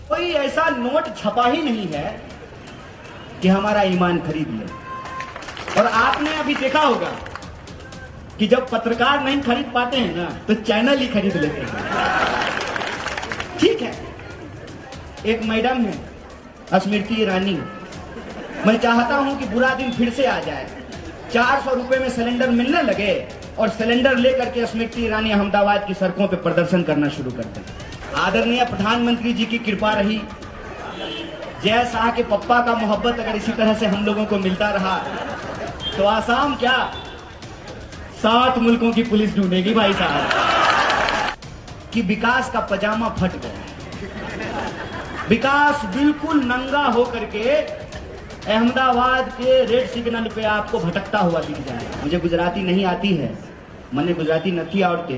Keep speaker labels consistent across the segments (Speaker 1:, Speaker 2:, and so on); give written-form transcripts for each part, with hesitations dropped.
Speaker 1: कोई ऐसा नोट छपा ही नहीं है कि हमारा ईमान खरीद ले। और आपने अभी देखा होगा कि जब पत्रकार नहीं खरीद पाते हैं ना तो चैनल ही खरीद लेते हैं। ठीक है, एक मैडम है स्मृति ईरानी, मैं चाहता हूं कि बुरा दिन फिर से आ जाए, 400 रुपए में सिलेंडर मिलने लगे और सिलेंडर लेकर के स्मृति ईरानी अहमदाबाद की सड़कों पे प्रदर्शन करना शुरू कर दें। आदरणीय प्रधानमंत्री जी की कृपा रही, जय शाह के पप्पा का मोहब्बत अगर इसी तरह से हम लोगों को मिलता रहा तो आसाम क्या 7 मुल्कों की पुलिस ढूंढेगी भाई साहब। कि विकास का पजामा फट गया, विकास बिल्कुल नंगा होकर के अहमदाबाद के रेड सिग्नल पे आपको भटकता हुआ दिख जाएगा। मुझे गुजराती नहीं आती है, मैंने गुजराती नहीं आवड़ते,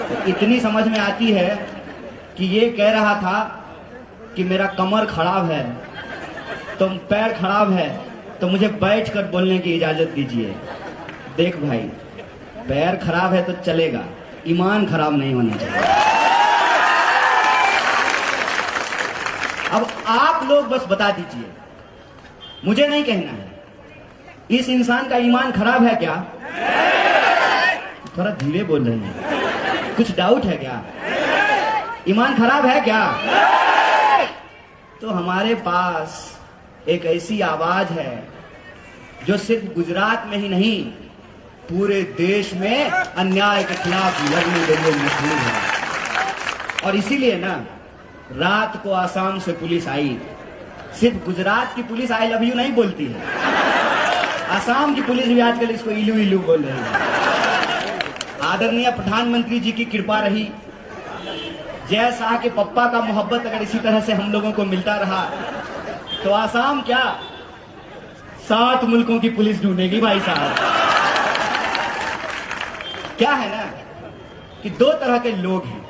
Speaker 1: तो इतनी समझ में आती है कि ये कह रहा था कि मेरा कमर खराब है तो पैर खराब है तो मुझे बैठकर बोलने की इजाजत दीजिए। देख भाई, पैर खराब है तो चलेगा, ईमान खराब नहीं होना चाहिए। अब आप लोग बस बता दीजिए, मुझे नहीं कहना है, इस इंसान का ईमान खराब है क्या? थोड़ा धीरे बोल रहे हैं, कुछ डाउट है क्या? ईमान खराब है क्या? तो हमारे पास एक ऐसी आवाज है जो सिर्फ गुजरात में ही नहीं पूरे देश में अन्याय के खिलाफ लड़ने के लिए मशहूर है। और इसीलिए ना रात को आसाम से पुलिस आई। सिर्फ गुजरात की पुलिस आई लव यू नहीं बोलती है, आसाम की पुलिस भी आजकल इसको इलू इलू बोल रही है। आदरणीय प्रधानमंत्री जी की कृपा रही, जय शाह के पप्पा का मोहब्बत अगर इसी तरह से हम लोगों को मिलता रहा तो आसाम क्या 7 मुल्कों की पुलिस ढूंढेगी भाई साहब। क्या है ना कि 2 तरह के लोग हैं।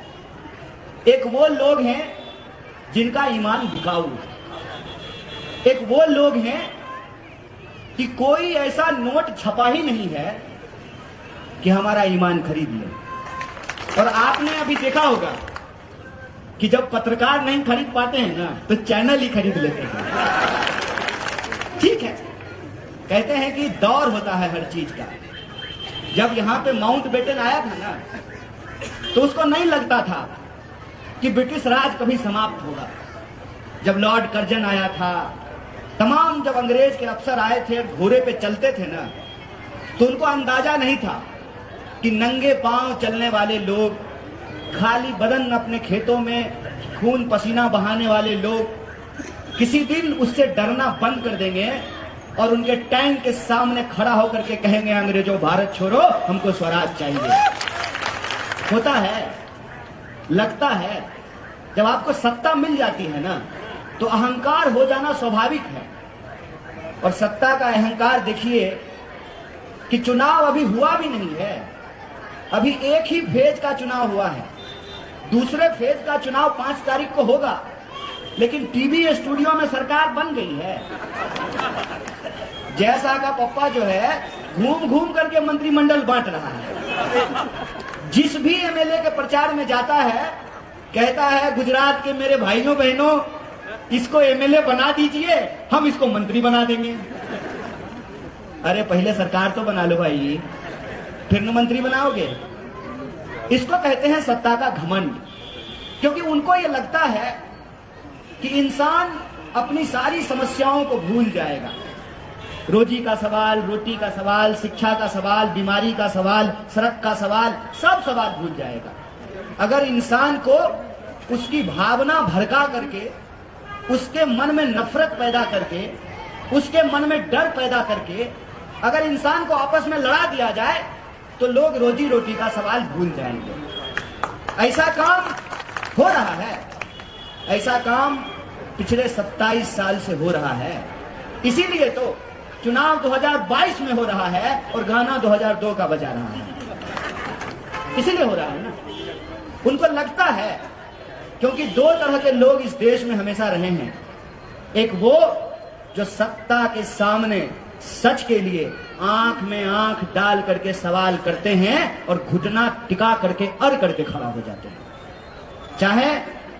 Speaker 1: एक वो लोग हैं जिनका ईमान बिकाऊ है, एक वो लोग हैं कि कोई ऐसा नोट छपा ही नहीं है कि हमारा ईमान खरीद ले। और आपने अभी देखा होगा कि जब पत्रकार नहीं खरीद पाते हैं ना तो चैनल ही खरीद लेते हैं। ठीक है, कहते हैं कि दौर होता है हर चीज का। जब यहां पे माउंटबेटन आया था ना तो उसको नहीं लगता था कि ब्रिटिश राज कभी समाप्त होगा। जब लॉर्ड कर्जन आया था, तमाम जब अंग्रेज के अफसर आए थे घोड़े पे चलते थे ना तो उनको अंदाजा नहीं था कि नंगे पांव चलने वाले लोग, खाली बदन अपने खेतों में खून पसीना बहाने वाले लोग किसी दिन उससे डरना बंद कर देंगे और उनके टैंक के सामने खड़ा होकर के कहेंगे अंग्रेजों भारत छोड़ो, हमको स्वराज चाहिए। होता है, लगता है, जब आपको सत्ता मिल जाती है ना तो अहंकार हो जाना स्वाभाविक है। और सत्ता का अहंकार देखिए कि चुनाव अभी हुआ भी नहीं है, अभी एक ही फेज का चुनाव हुआ है, दूसरे फेज का चुनाव 5 तारीख को होगा, लेकिन टीवी स्टूडियो में सरकार बन गई है। जैसा का पप्पा जो है घूम घूम करके मंत्रिमंडल बांट रहा है। जिस भी एमएलए के प्रचार में जाता है कहता है गुजरात के मेरे भाइयों बहनों इसको एमएलए बना दीजिए, हम इसको मंत्री बना देंगे। अरे पहले सरकार तो बना लो भाई, फिर न मंत्री बनाओगे। इसको कहते हैं सत्ता का घमंड, क्योंकि उनको यह लगता है कि इंसान अपनी सारी समस्याओं को भूल जाएगा। रोजी का सवाल, रोटी का सवाल, शिक्षा का सवाल, बीमारी का सवाल, सड़क का सवाल, सब सवाल भूल जाएगा। अगर इंसान को उसकी भावना भड़का करके, उसके मन में नफरत पैदा करके, उसके मन में डर पैदा करके अगर इंसान को आपस में लड़ा दिया जाए तो लोग रोजी रोटी का सवाल भूल जाएंगे। ऐसा काम हो रहा है, ऐसा काम पिछले 27 साल से हो रहा है। इसीलिए तो चुनाव 2022 में हो रहा है और गाना 2002 का बजा रहा है। इसीलिए हो रहा है ना, उनको लगता है, क्योंकि 2 तरह के लोग इस देश में हमेशा रहे हैं। एक वो जो सत्ता के सामने सच के लिए आंख में आंख डाल करके सवाल करते हैं और घुटना टिका करके अड़ करके खड़ा हो जाते हैं, चाहे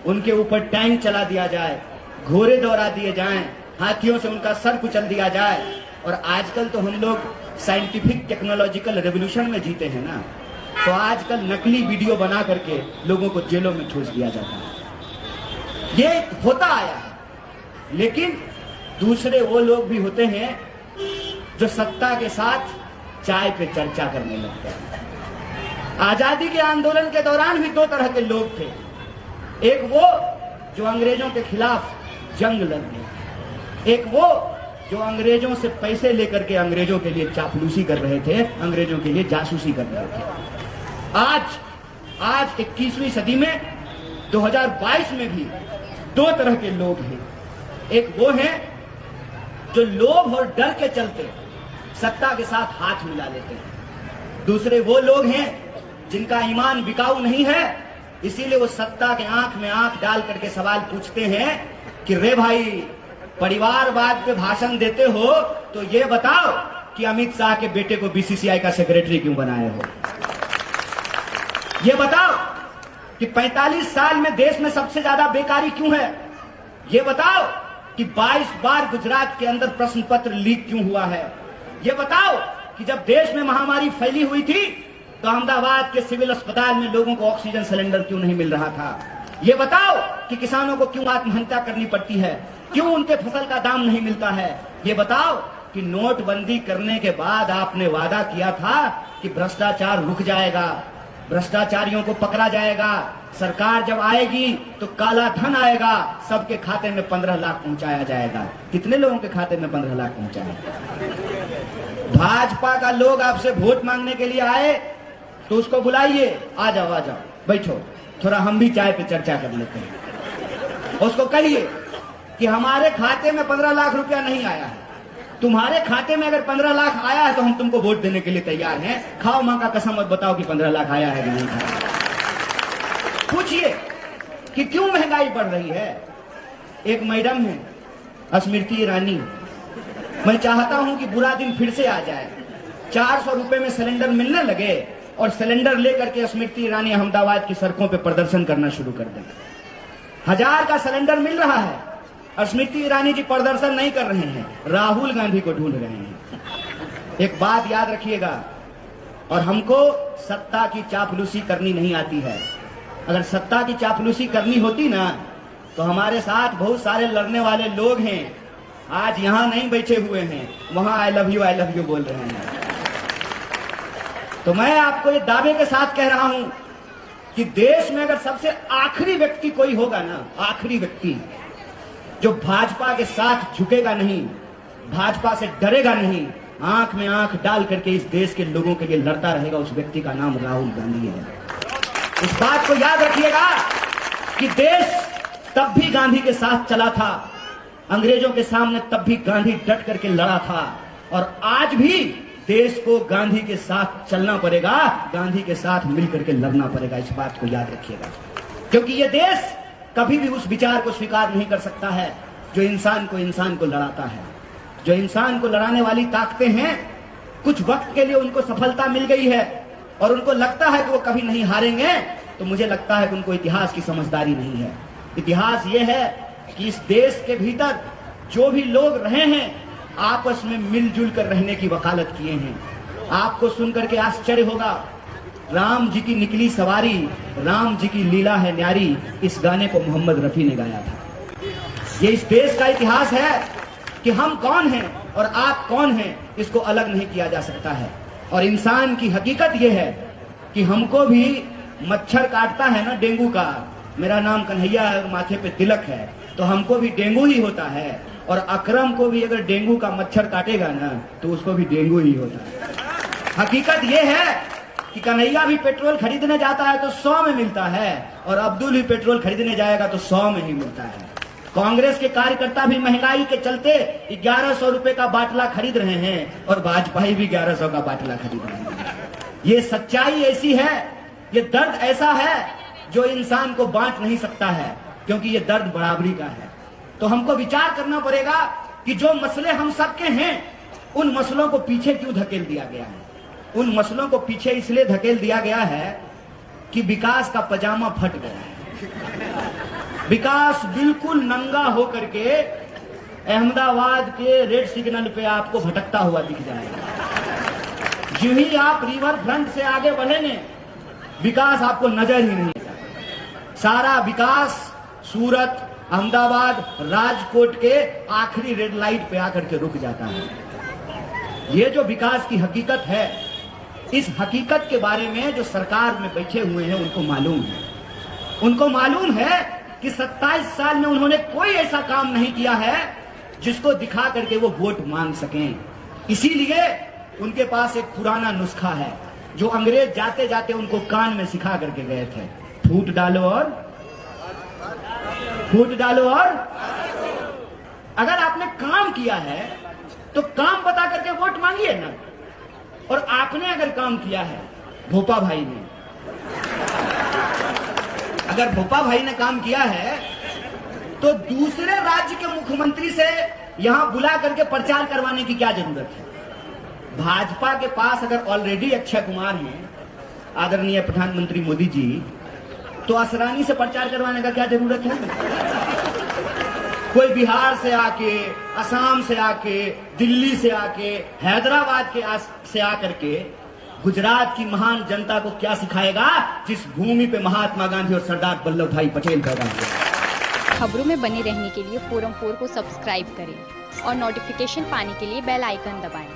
Speaker 1: उनके ऊपर टैंक चला दिया जाए, घोड़े दौड़ा दिए जाएं, हाथियों से उनका सर कुचल दिया जाए। और आजकल तो हम लोग साइंटिफिक टेक्नोलॉजिकल रेवोल्यूशन में जीते हैं ना, तो आजकल नकली वीडियो बना करके लोगों को जेलों में ठूस दिया जाता है। ये होता आया है। लेकिन दूसरे वो लोग भी होते हैं जो सत्ता के साथ चाय पे चर्चा करने लगते हैं। आजादी के आंदोलन के दौरान भी दो तरह के लोग थे। एक वो जो अंग्रेजों के खिलाफ जंग लड़ने, एक वो जो अंग्रेजों से पैसे लेकर के अंग्रेजों के लिए चापलूसी कर रहे थे, अंग्रेजों के लिए जासूसी कर रहे थे। आज 21वीं सदी में 2022 में भी दो तरह के लोग हैं। एक वो हैं जो लोभ और डर के चलते सत्ता के साथ हाथ मिला लेते हैं। दूसरे वो लोग हैं जिनका ईमान बिकाऊ नहीं है, इसीलिए वो सत्ता के आंख में आंख डाल करके सवाल पूछते हैं कि रे भाई, परिवारवाद पे भाषण देते हो तो ये बताओ कि अमित शाह के बेटे को बीसीसीआई का सेक्रेटरी क्यों बनाए हो? ये बताओ कि 45 साल में देश में सबसे ज्यादा बेकारी क्यों है? ये बताओ कि 22 बार गुजरात के अंदर प्रश्न पत्र लीक क्यों हुआ है? ये बताओ कि जब देश में महामारी फैली हुई थी तो अहमदाबाद के सिविल अस्पताल में लोगों को ऑक्सीजन सिलेंडर क्यों नहीं मिल रहा था? ये बताओ कि किसानों को क्यों आत्महत्या करनी पड़ती है, क्यों उनके फसल का दाम नहीं मिलता है? ये बताओ कि नोटबंदी करने के बाद आपने वादा किया था कि भ्रष्टाचार रुक जाएगा, भ्रष्टाचारियों को पकड़ा जाएगा, सरकार जब आएगी तो काला धन आएगा, सबके खाते में 15 लाख पहुंचाया जाएगा। कितने लोगों के खाते में 15 लाख पहुंचाया? भाजपा का लोग आपसे वोट मांगने के लिए आए तो उसको बुलाइए, आ जाओ बैठो, थोड़ा हम भी चाय पे चर्चा कर लेते हैं। उसको कहिए कि हमारे खाते में 15 लाख रुपया नहीं आया है, तुम्हारे खाते में अगर 15 लाख आया है तो हम तुमको वोट देने के लिए तैयार हैं। खाओ मां का कसम और बताओ कि 15 लाख आया है कि नहीं खाया। पूछिए कि क्यों महंगाई बढ़ रही है। एक मैडम है स्मृति ईरानी, मैं चाहता हूं कि बुरा दिन फिर से आ जाए, 400 रुपए में सिलेंडर मिलने लगे और सिलेंडर लेकर के स्मृति ईरानी अहमदाबाद की सड़कों पे प्रदर्शन करना शुरू कर दें। 1000 का सिलेंडर मिल रहा है और स्मृति ईरानी जी प्रदर्शन नहीं कर रहे हैं, राहुल गांधी को ढूंढ रहे हैं। एक बात याद रखिएगा, और हमको सत्ता की चापलूसी करनी नहीं आती है। अगर सत्ता की चापलूसी करनी होती ना तो हमारे साथ बहुत सारे लड़ने वाले लोग हैं, आज यहां नहीं बैठे हुए हैं, वहां आई लव यू बोल रहे हैं। तो मैं आपको ये दावे के साथ कह रहा हूं कि देश में अगर सबसे आखिरी व्यक्ति कोई होगा ना, आखिरी व्यक्ति जो भाजपा के साथ झुकेगा नहीं, भाजपा से डरेगा नहीं, आंख में आंख डाल करके इस देश के लोगों के लिए लड़ता रहेगा, उस व्यक्ति का नाम राहुल गांधी है। इस बात को याद रखिएगा कि देश तब भी गांधी के साथ चला था, अंग्रेजों के सामने तब भी गांधी डट करके लड़ा था, और आज भी देश को गांधी के साथ चलना पड़ेगा, गांधी के साथ मिलकर के लड़ना पड़ेगा। इस बात को याद रखिएगा, क्योंकि यह देश कभी भी उस विचार को स्वीकार नहीं कर सकता है जो इंसान को लड़ाता है। जो इंसान को लड़ाने वाली ताकतें हैं, कुछ वक्त के लिए उनको सफलता मिल गई है और उनको लगता है कि वो कभी नहीं हारेंगे, तो मुझे लगता है कि उनको इतिहास की समझदारी नहीं है। इतिहास ये है कि इस देश के भीतर जो भी लोग रहे हैं आपस में मिलजुल कर रहने की वकालत किए हैं। आपको सुनकर के आश्चर्य होगा, राम जी की निकली सवारी, राम जी की लीला है न्यारी, इस गाने को मोहम्मद रफी ने गाया था। ये इस देश का इतिहास है कि हम कौन हैं और आप कौन हैं, इसको अलग नहीं किया जा सकता है। और इंसान की हकीकत ये है कि हमको भी मच्छर काटता है ना डेंगू का, मेरा नाम कन्हैया है, माथे पे तिलक है, तो हमको भी डेंगू ही होता है। और अकरम को भी अगर डेंगू का मच्छर काटेगा ना तो उसको भी डेंगू ही होता है। हकीकत ये है कि कन्हैया भी पेट्रोल खरीदने जाता है तो 100 में मिलता है, और अब्दुल भी पेट्रोल खरीदने जाएगा तो 100 में ही मिलता है। कांग्रेस के कार्यकर्ता भी महंगाई के चलते 1100 रुपए का बाटला खरीद रहे हैं और वाजपेयी भी 1100 का बाटला खरीद रहे हैं। ये सच्चाई ऐसी है, ये दर्द ऐसा है जो इंसान को बांट नहीं सकता है, क्योंकि ये दर्द बराबरी का है। तो हमको विचार करना पड़ेगा कि जो मसले हम सबके हैं, उन मसलों को पीछे क्यों धकेल दिया गया है। उन मसलों को पीछे इसलिए धकेल दिया गया है कि विकास का पजामा फट गया है। विकास बिल्कुल नंगा होकर के अहमदाबाद के रेड सिग्नल पे आपको भटकता हुआ दिख जाएगा। जो ही आप रिवर फ्रंट से आगे बढ़ेंगे, विकास आपको नजर ही नहीं आता। सारा विकास सूरत, अहमदाबाद, राजकोट के आखिरी रेड लाइट पे आकर के रुक जाता है। ये जो विकास की हकीकत है, इस हकीकत के बारे में जो सरकार में बैठे हुए हैं उनको मालूम है। उनको मालूम है कि 27 साल में उन्होंने कोई ऐसा काम नहीं किया है जिसको दिखा करके वो वोट मांग सकें। इसीलिए उनके पास एक पुराना नुस्खा है जो अंग्रेज जाते जाते उनको कान में सिखा करके गए थे। फूट डालो और फूट डालो और अगर आपने काम किया है तो काम बता करके वोट मांगिए ना। और आपने अगर काम किया है, भोपा भाई ने अगर भोपा भाई ने काम किया है तो दूसरे राज्य के मुख्यमंत्री से यहां बुला करके प्रचार करवाने की क्या जरूरत है। भाजपा के पास अगर ऑलरेडी अक्षय कुमार हैं, आदरणीय प्रधानमंत्री मोदी जी, तो असरानी से प्रचार करवाने का क्या जरूरत है। कोई बिहार से आके, असम से आके, दिल्ली से आके, हैदराबाद से आकर के गुजरात की महान जनता को क्या सिखाएगा जिस भूमि पे महात्मा गांधी और सरदार वल्लभ भाई पटेल पैदा हुए।
Speaker 2: खबरों में बने रहने के लिए फोरम 4 को सब्सक्राइब करें और नोटिफिकेशन पाने के लिए बेल आइकन दबाएं।